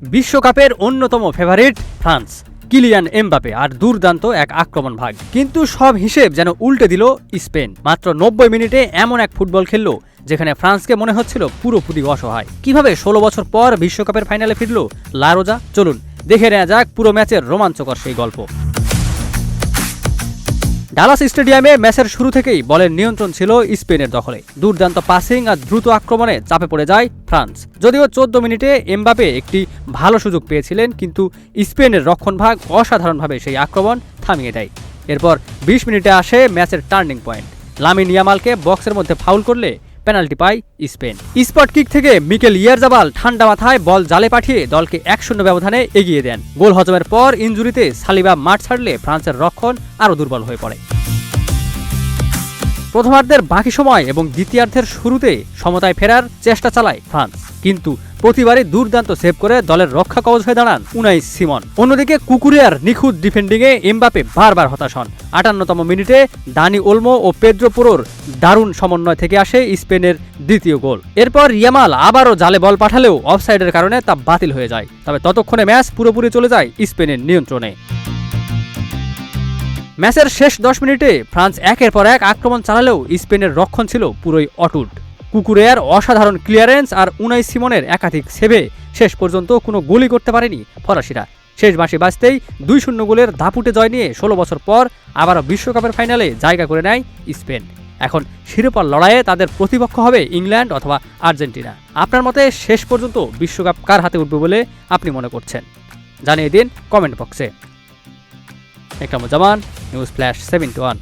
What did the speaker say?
বিশ্বকাপের অন্যতম favourite France, Kylian Mbappe আর দুর্দান্ত এক আক্রমণ ভাগ। কিন্তু সব হিসেব যেন উল্টে দিল স্পেন। মাত্র 90 মিনিটে এমন এক ফুটবল খেললো যেখানে ফ্রান্সকে মনে হচ্ছিল পুরোপুরি অসহায়। কিভাবে 16 বছর পর বিশ্বকাপের ফাইনালে ফিরল লা রোজা, চলুন দেখে নেওয়া যাক পুরো ম্যাচের রোমাঞ্চকর সেই গল্প। ডালাস স্টেডিয়ামে ম্যাচের শুরু থেকেই বলের নিয়ন্ত্রণ ছিল স্পেনের দখলে। দুর্দান্ত পাসিং আর দ্রুত আক্রমণে চাপে পড়ে যায় ফ্রান্স। যদিও 14 মিনিটে এমবাপে একটি ভালো সুযোগ পেয়েছিলেন, কিন্তু স্পেনের রক্ষণভাগ অসাধারণভাবে সেই আক্রমণ থামিয়ে দেয়। এরপর 20 মিনিটে আসে ম্যাচের টার্নিং পয়েন্ট। লামিন ইয়ামালকে বক্সের মধ্যে ফাউল করলে পেনাল্টি পায় স্পেন। স্পট কিক থেকে মিকেল ইয়ারজাবাল ঠান্ডা মাথায় বল জালে পাঠিয়ে দলকে 1-0 ব্যবধানে এগিয়ে দেন। গোল হজমের পর ইনজুরিতে সালিবা মাঠ ছাড়লে ফ্রান্সের রক্ষণ আরও দুর্বল হয়ে পড়ে। প্রথমার্ধের বাকি সময় এবং দ্বিতীয়ার্ধের শুরুতে সমতায় ফেরার চেষ্টা চালায় ফ্রান্স, কিন্তু প্রতিবারই দুর্দান্ত সেভ করে দলের রক্ষা কবচ হয়ে দাঁড়ান উনাই সিমন। অন্যদিকে কুকুরিয়ার নিখুঁত ডিফেন্ডিংয়ে এমবাপে বারবার হতাশ হন। 58তম মিনিটে দানি ওলমো ও পেদ্রো পোরোর দারুণ সমন্বয় থেকে আসে স্পেনের দ্বিতীয় গোল। এরপর ইয়ামাল আবারও জালে বল পাঠালেও অফসাইডের কারণে তা বাতিল হয়ে যায়। তবে ততক্ষণে ম্যাচ পুরোপুরি চলে যায় স্পেনের নিয়ন্ত্রণে। ম্যাচের শেষ 10 মিনিটে ফ্রান্স একের পর এক আক্রমণ চালালেও স্পেনের রক্ষণ ছিল পুরোই অটুট। কুকুরেয়ার অসাধারণ ক্লিয়ারেন্স আর উনাই সিমনের একাধিক সেভে শেষ পর্যন্ত কোনো গোলই করতে পারেনি ফরাসিরা। শেষ বাঁশি বাজতেই 2-0 গোলের দাপুটে জয় নিয়ে 16 বছর পর আবারও বিশ্বকাপের ফাইনালে জায়গা করে নেয় স্পেন। এখন শিরোপার লড়াইয়ে তাদের প্রতিপক্ষ হবে ইংল্যান্ড অথবা আর্জেন্টিনা। আপনার মতে শেষ পর্যন্ত বিশ্বকাপ কার হাতে উঠবে বলে আপনি মনে করছেন? জানিয়ে দিন কমেন্ট বক্সে। Ekramuzzaman, news flash 7-1।